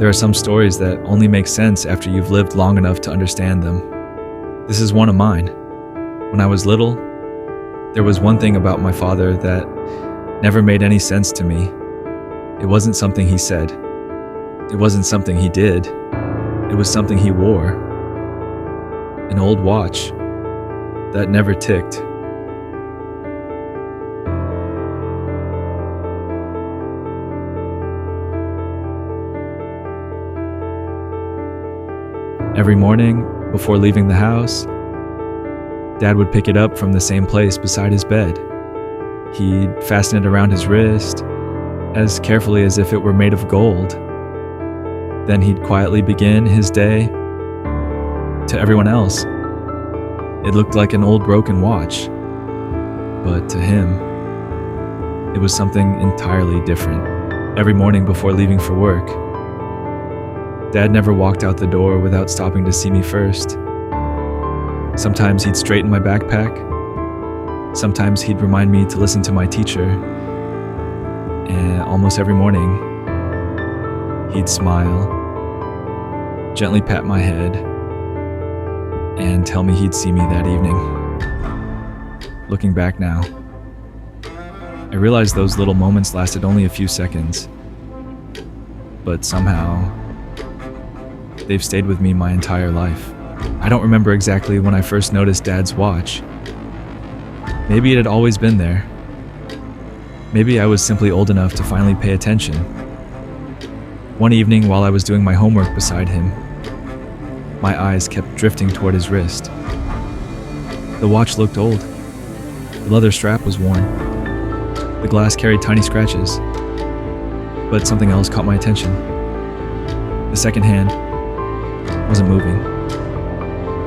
There are some stories that only make sense after you've lived long enough to understand them. This is one of mine. When I was little, there was one thing about my father that never made any sense to me. It wasn't something he said. It wasn't something he did. It was something he wore. An old watch that never ticked. Every morning, before leaving the house, Dad would pick it up from the same place beside his bed. He'd fasten it around his wrist, as carefully as if it were made of gold. Then he'd quietly begin his day. To everyone else, it looked like an old broken watch. But to him, it was something entirely different. Every morning before leaving for work, Dad never walked out the door without stopping to see me first. Sometimes he'd straighten my backpack. Sometimes he'd remind me to listen to my teacher. And almost every morning, he'd smile, gently pat my head, and tell me he'd see me that evening. Looking back now, I realize those little moments lasted only a few seconds, but somehow, they've stayed with me my entire life. I don't remember exactly when I first noticed Dad's watch. Maybe it had always been there. Maybe I was simply old enough to finally pay attention. One evening while I was doing my homework beside him, my eyes kept drifting toward his wrist. The watch looked old. The leather strap was worn. The glass carried tiny scratches. But something else caught my attention. The second hand wasn't moving.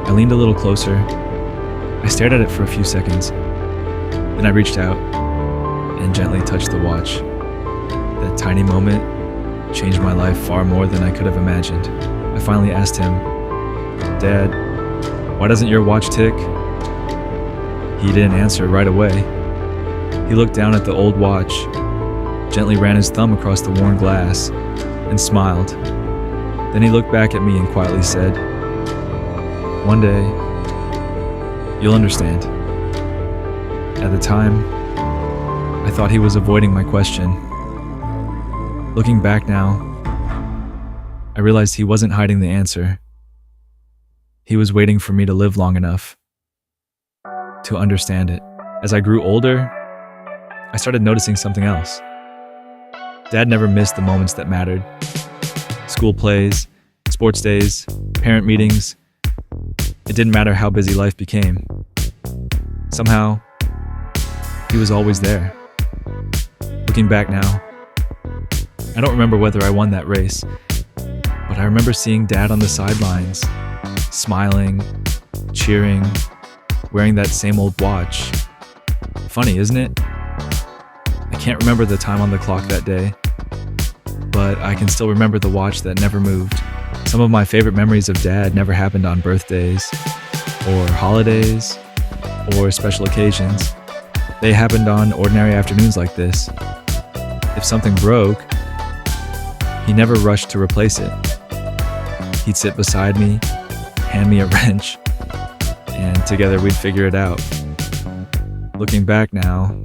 I leaned a little closer. I stared at it for a few seconds. Then I reached out and gently touched the watch. That tiny moment changed my life far more than I could have imagined. I finally asked him, "Dad, why doesn't your watch tick?" He didn't answer right away. He looked down at the old watch, gently ran his thumb across the worn glass, and smiled. Then he looked back at me and quietly said, "One day, you'll understand." At the time, I thought he was avoiding my question. Looking back now, I realized he wasn't hiding the answer. He was waiting for me to live long enough to understand it. As I grew older, I started noticing something else. Dad never missed the moments that mattered. School plays, sports days, parent meetings. It didn't matter how busy life became. Somehow, he was always there. Looking back now, I don't remember whether I won that race, but I remember seeing Dad on the sidelines, smiling, cheering, wearing that same old watch. Funny, isn't it? I can't remember the time on the clock that day, but I can still remember the watch that never moved. Some of my favorite memories of Dad never happened on birthdays, or holidays, or special occasions. They happened on ordinary afternoons like this. If something broke, he never rushed to replace it. He'd sit beside me, hand me a wrench, and together we'd figure it out. Looking back now,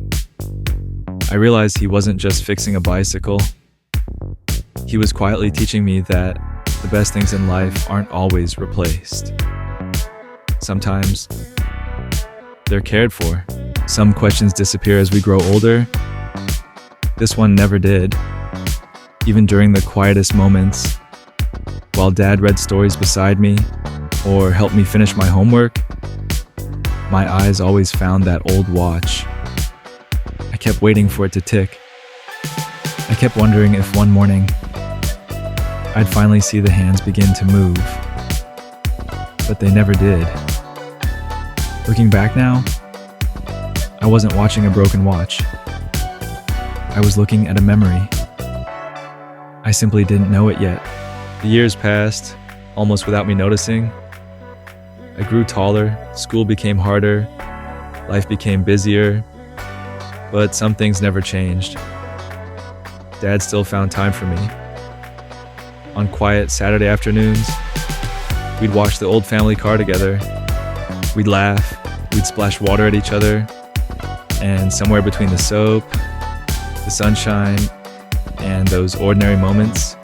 I realized he wasn't just fixing a bicycle. He was quietly teaching me that the best things in life aren't always replaced. Sometimes they're cared for. Some questions disappear as we grow older. This one never did. Even during the quietest moments, while Dad read stories beside me or helped me finish my homework, my eyes always found that old watch. I kept waiting for it to tick. I kept wondering if one morning I'd finally see the hands begin to move. But they never did. Looking back now, I wasn't watching a broken watch. I was looking at a memory. I simply didn't know it yet. The years passed, almost without me noticing. I grew taller, school became harder, life became busier, but some things never changed. Dad still found time for me. On quiet Saturday afternoons, we'd wash the old family car together. We'd laugh, we'd splash water at each other, and somewhere between the soap, the sunshine, and those ordinary moments,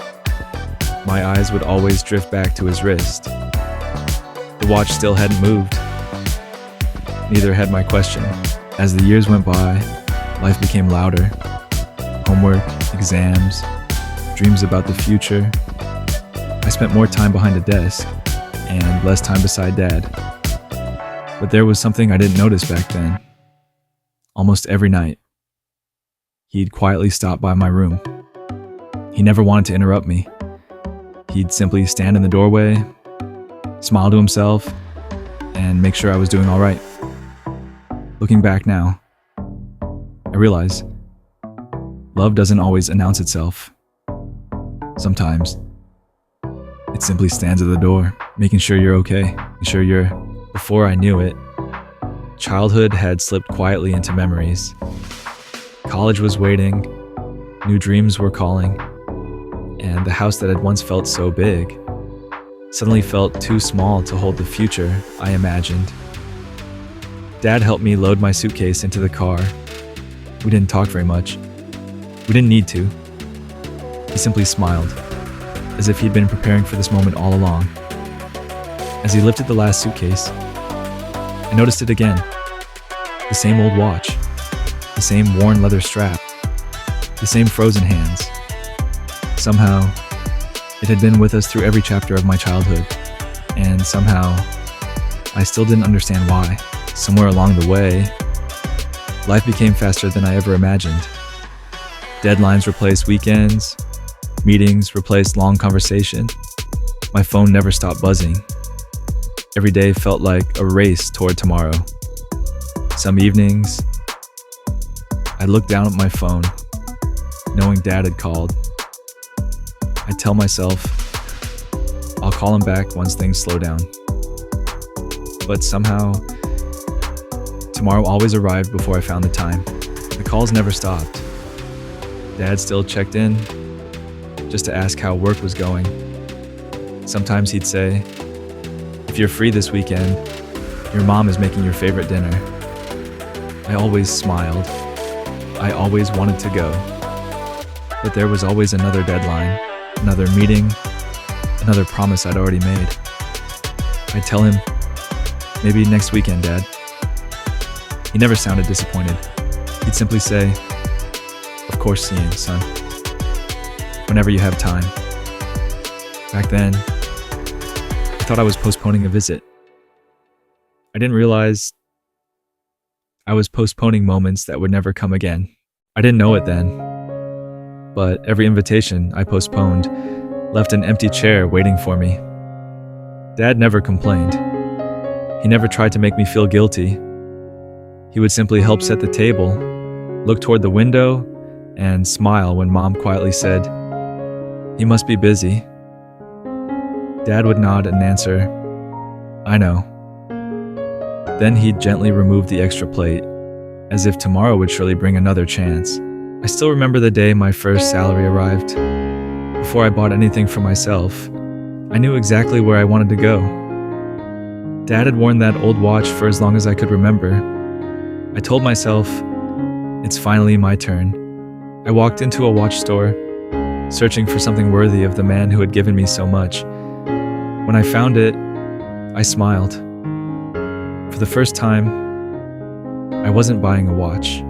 my eyes would always drift back to his wrist. The watch still hadn't moved. Neither had my question. As the years went by, life became louder. Homework, exams, dreams about the future. I spent more time behind a desk and less time beside Dad. But there was something I didn't notice back then. Almost every night, he'd quietly stop by my room. He never wanted to interrupt me. He'd simply stand in the doorway, smile to himself, and make sure I was doing all right. Looking back now, I realize love doesn't always announce itself. Sometimes it simply stands at the door, making sure you're okay, making sure you're... Before I knew it, childhood had slipped quietly into memories. College was waiting, new dreams were calling, and the house that had once felt so big suddenly felt too small to hold the future I imagined. Dad helped me load my suitcase into the car. We didn't talk very much. We didn't need to. He simply smiled, as if he'd been preparing for this moment all along. As he lifted the last suitcase, I noticed it again. The same old watch, the same worn leather strap, the same frozen hands. Somehow, it had been with us through every chapter of my childhood, and somehow, I still didn't understand why. Somewhere along the way, life became faster than I ever imagined. Deadlines replaced weekends, meetings replaced long conversation. My phone never stopped buzzing. Every day felt like a race toward tomorrow. Some evenings, I'd look down at my phone, knowing Dad had called. I'd tell myself, I'll call him back once things slow down. But somehow, tomorrow always arrived before I found the time. The calls never stopped. Dad still checked in, just to ask how work was going. Sometimes he'd say, "If you're free this weekend, your mom is making your favorite dinner." I always smiled. I always wanted to go. But there was always another deadline, another meeting, another promise I'd already made. I'd tell him, "Maybe next weekend, Dad." He never sounded disappointed. He'd simply say, "Of course, Ian, son. Whenever you have time." Back then, I thought I was postponing a visit. I didn't realize I was postponing moments that would never come again. I didn't know it then, but every invitation I postponed left an empty chair waiting for me. Dad never complained. He never tried to make me feel guilty. He would simply help set the table, look toward the window, and smile when Mom quietly said, "He must be busy." Dad would nod and answer, "I know." Then he'd gently remove the extra plate, as if tomorrow would surely bring another chance. I still remember the day my first salary arrived. Before I bought anything for myself, I knew exactly where I wanted to go. Dad had worn that old watch for as long as I could remember. I told myself, it's finally my turn. I walked into a watch store, searching for something worthy of the man who had given me so much. When I found it, I smiled. For the first time, I wasn't buying a watch.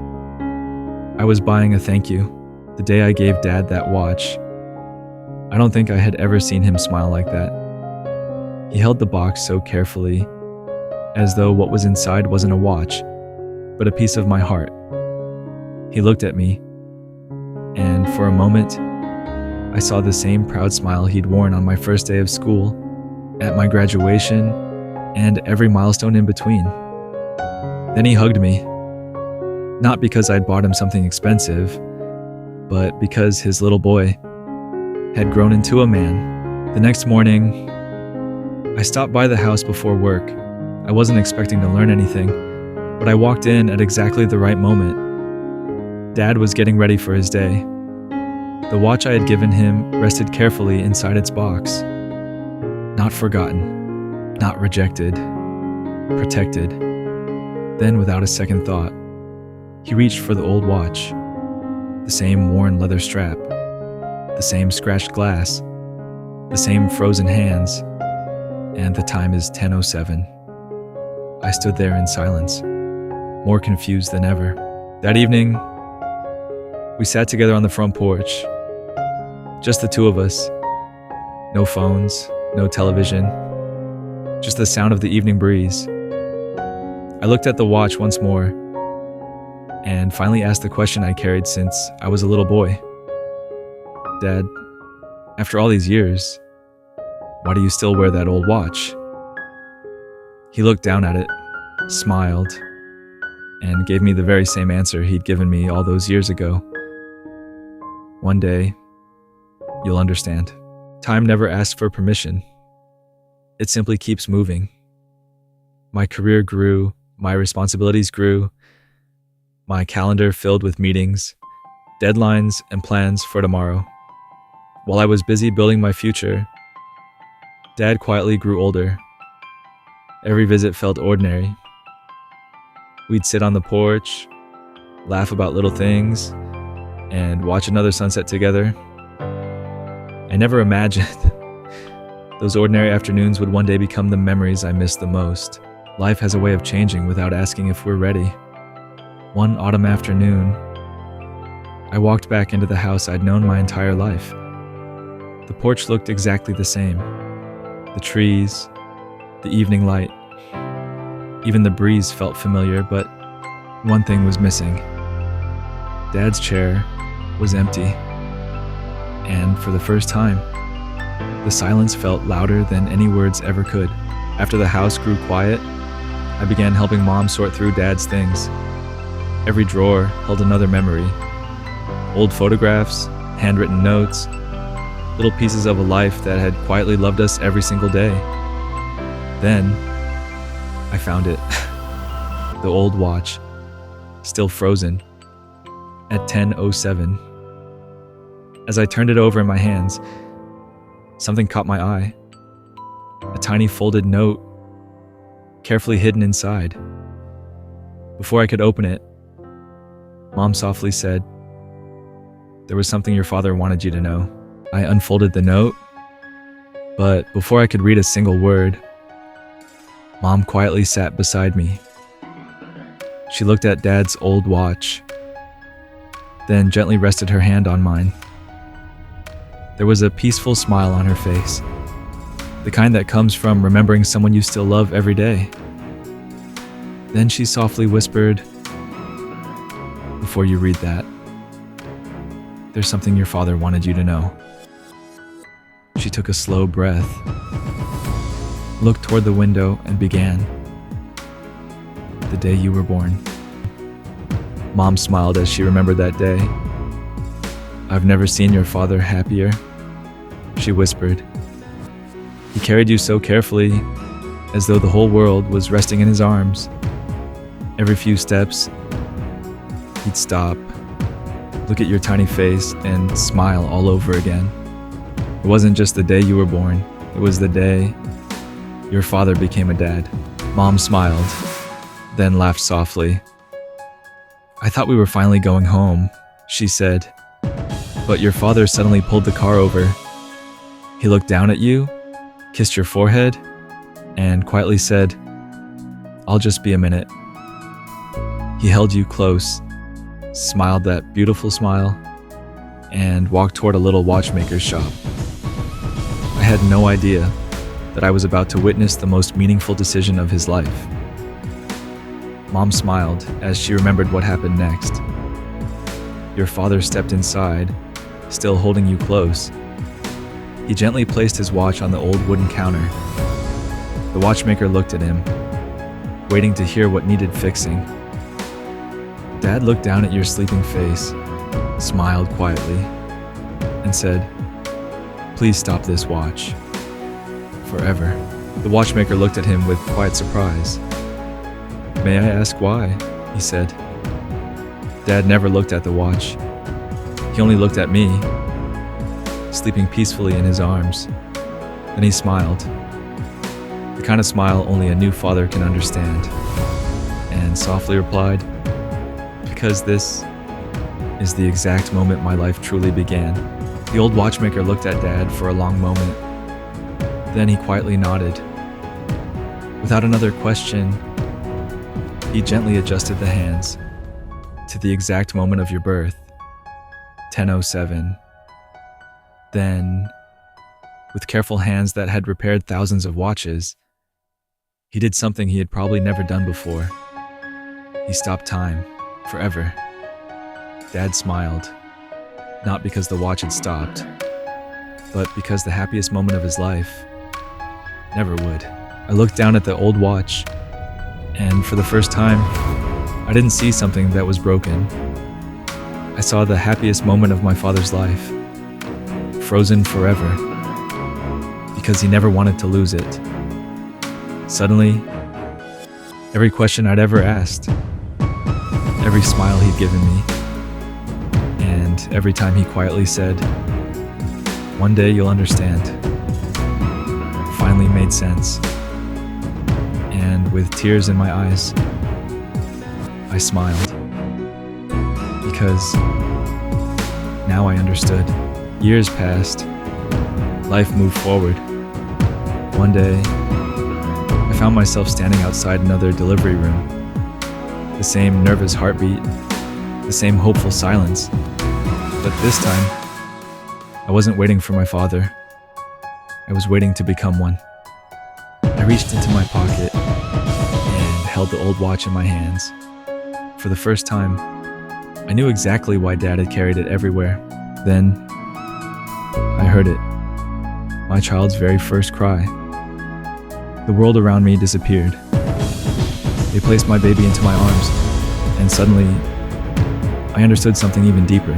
I was buying a thank you. The day I gave Dad that watch, I don't think I had ever seen him smile like that. He held the box so carefully, as though what was inside wasn't a watch, but a piece of my heart. He looked at me, and for a moment, I saw the same proud smile he'd worn on my first day of school, at my graduation, and every milestone in between. Then he hugged me, not because I'd bought him something expensive, but because his little boy had grown into a man. The next morning, I stopped by the house before work. I wasn't expecting to learn anything, but I walked in at exactly the right moment. Dad was getting ready for his day. The watch I had given him rested carefully inside its box. Not forgotten, not rejected, protected. Then, without a second thought, he reached for the old watch. The same worn leather strap, the same scratched glass, the same frozen hands, and the time is 10:07. I stood there in silence, more confused than ever. That evening, we sat together on the front porch, just the two of us. No phones, no television, just the sound of the evening breeze. I looked at the watch once more and finally asked the question I carried since I was a little boy. Dad, after all these years, why do you still wear that old watch? He looked down at it, smiled, and gave me the very same answer he'd given me all those years ago. One day, you'll understand. Time never asks for permission. It simply keeps moving. My career grew, my responsibilities grew, my calendar filled with meetings, deadlines, and plans for tomorrow. While I was busy building my future, Dad quietly grew older. Every visit felt ordinary. We'd sit on the porch, laugh about little things, and watch another sunset together. I never imagined those ordinary afternoons would one day become the memories I miss the most. Life has a way of changing without asking if we're ready. One autumn afternoon, I walked back into the house I'd known my entire life. The porch looked exactly the same. The trees, the evening light. Even the breeze felt familiar, but one thing was missing. Dad's chair was empty. And for the first time, the silence felt louder than any words ever could. After the house grew quiet, I began helping Mom sort through Dad's things. Every drawer held another memory. Old photographs, handwritten notes, little pieces of a life that had quietly loved us every single day. Then, I found it. The old watch, still frozen, at 10:07. As I turned it over in my hands, something caught my eye. A tiny folded note, carefully hidden inside. Before I could open it, Mom softly said, "There was something your father wanted you to know." I unfolded the note, but before I could read a single word, Mom quietly sat beside me. She looked at Dad's old watch, then gently rested her hand on mine. There was a peaceful smile on her face, the kind that comes from remembering someone you still love every day. Then she softly whispered, "Before you read that, there's something your father wanted you to know." She took a slow breath, looked toward the window, and began. "The day you were born." Mom smiled as she remembered that day. "I've never seen your father happier," she whispered. "He carried you so carefully, as though the whole world was resting in his arms. Every few steps, he'd stop, look at your tiny face, and smile all over again. It wasn't just the day you were born, it was the day your father became a dad." Mom smiled, then laughed softly. "I thought we were finally going home," she said, "but your father suddenly pulled the car over. He looked down at you, kissed your forehead, and quietly said, 'I'll just be a minute.' He held you close, smiled that beautiful smile, and walked toward a little watchmaker's shop. I had no idea that I was about to witness the most meaningful decision of his life." Mom smiled as she remembered what happened next. "Your father stepped inside, still holding you close. He gently placed his watch on the old wooden counter. The watchmaker looked at him, waiting to hear what needed fixing. Dad looked down at your sleeping face, smiled quietly, and said, 'Please stop this watch. Forever.'" The watchmaker looked at him with quiet surprise. "May I ask why?" he said. Dad never looked at the watch. He only looked at me, sleeping peacefully in his arms. Then he smiled, the kind of smile only a new father can understand, and softly replied, "Because this is the exact moment my life truly began." The old watchmaker looked at Dad for a long moment. Then he quietly nodded. Without another question, he gently adjusted the hands to the exact moment of your birth, 10:07. Then, with careful hands that had repaired thousands of watches, he did something he had probably never done before. He stopped time, forever. Dad smiled, not because the watch had stopped, but because the happiest moment of his life never would. I looked down at the old watch, and for the first time, I didn't see something that was broken. I saw the happiest moment of my father's life, frozen forever, because he never wanted to lose it. Suddenly, every question I'd ever asked, every smile he'd given me, and every time he quietly said, "One day you'll understand," finally made sense. And with tears in my eyes, I smiled, because now I understood. Years passed, life moved forward. One day, I found myself standing outside another delivery room. The same nervous heartbeat, the same hopeful silence. But this time, I wasn't waiting for my father. I was waiting to become one. I reached into my pocket and held the old watch in my hands. For the first time, I knew exactly why Dad had carried it everywhere. Then, I heard it. My child's very first cry. The world around me disappeared. They placed my baby into my arms, and suddenly, I understood something even deeper.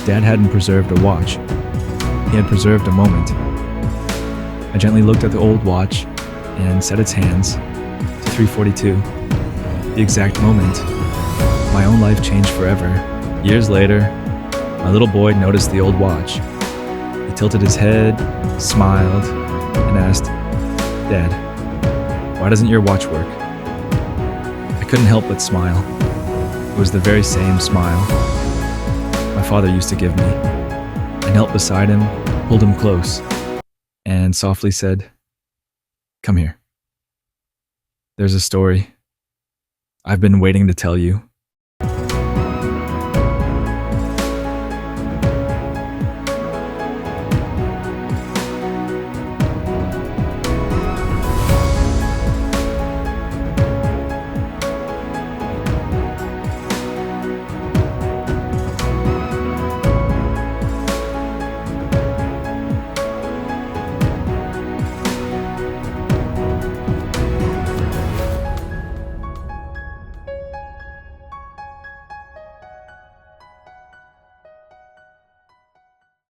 Dad hadn't preserved a watch. He had preserved a moment. I gently looked at the old watch and set its hands to 3:42. The exact moment my own life changed forever. Years later, my little boy noticed the old watch. He tilted his head, smiled, and asked, "Dad, why doesn't your watch work?" I couldn't help but smile. It was the very same smile my father used to give me. I knelt beside him, pulled him close, and softly said, "Come here. There's a story I've been waiting to tell you."